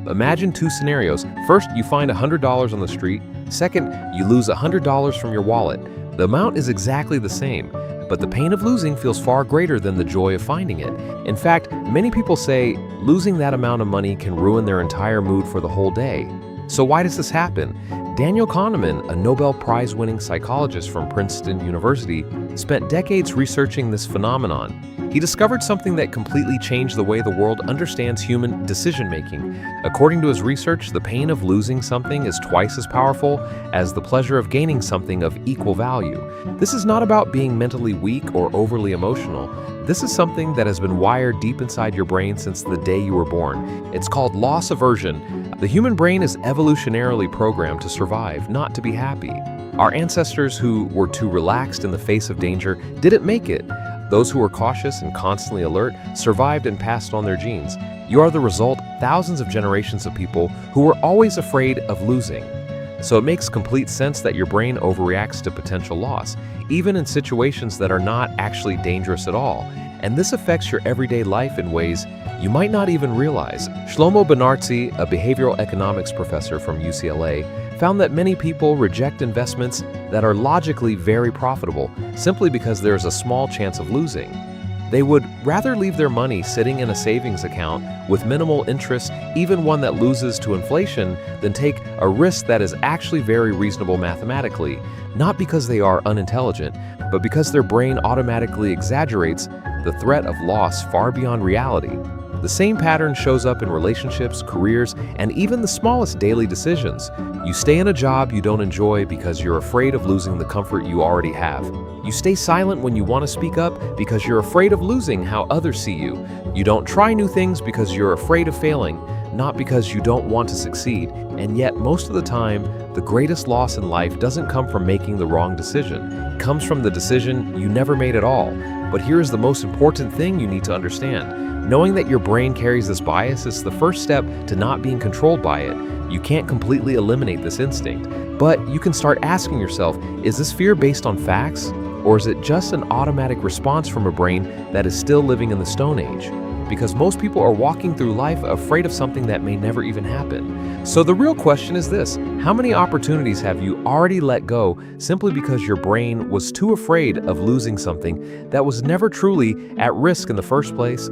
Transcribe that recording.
Imagine two scenarios. First, you find $100 on the street. Second, you lose $100 from your wallet. The amount is exactly the same, but the pain of losing feels far greater than the joy of finding it. In fact, many people say losing that amount of money can ruin their entire mood for the whole day. So why does this happen? Daniel Kahneman, a Nobel Prize-winning psychologist from Princeton University, spent decades researching this phenomenon. He discovered something that completely changed the way the world understands human decision-making. According to his research, the pain of losing something is twice as powerful as the pleasure of gaining something of equal value. This is not about being mentally weak or overly emotional. This is something that has been wired deep inside your brain since the day you were born. It's called loss aversion. The human brain is evolutionarily programmed to survive, not to be happy. Our ancestors who were too relaxed in the face of danger didn't make it. Those who were cautious and constantly alert survived and passed on their genes. You are the result of thousands of generations of people who were always afraid of losing. So it makes complete sense that your brain overreacts to potential loss, even in situations that are not actually dangerous at all. And this affects your everyday life in ways you might not even realize. Shlomo Benartzi, a behavioral economics professor from UCLA, found that many people reject investments that are logically very profitable simply because there is a small chance of losing. They would rather leave their money sitting in a savings account with minimal interest, even one that loses to inflation, than take a risk that is actually very reasonable mathematically, not because they are unintelligent, but because their brain automatically exaggerates the threat of loss far beyond reality. The same pattern shows up in relationships, careers, and even the smallest daily decisions. You stay in a job you don't enjoy because you're afraid of losing the comfort you already have. You stay silent when you want to speak up because you're afraid of losing how others see you. You don't try new things because you're afraid of failing, not because you don't want to succeed. And yet, most of the time, the greatest loss in life doesn't come from making the wrong decision. It comes from the decision you never made at all. But here is the most important thing you need to understand. Knowing that your brain carries this bias is the first step to not being controlled by it. You can't completely eliminate this instinct, but you can start asking yourself, is this fear based on facts? Or is it just an automatic response from a brain that is still living in the Stone Age? Because most people are walking through life afraid of something that may never even happen. So the real question is this: how many opportunities have you already let go simply because your brain was too afraid of losing something that was never truly at risk in the first place?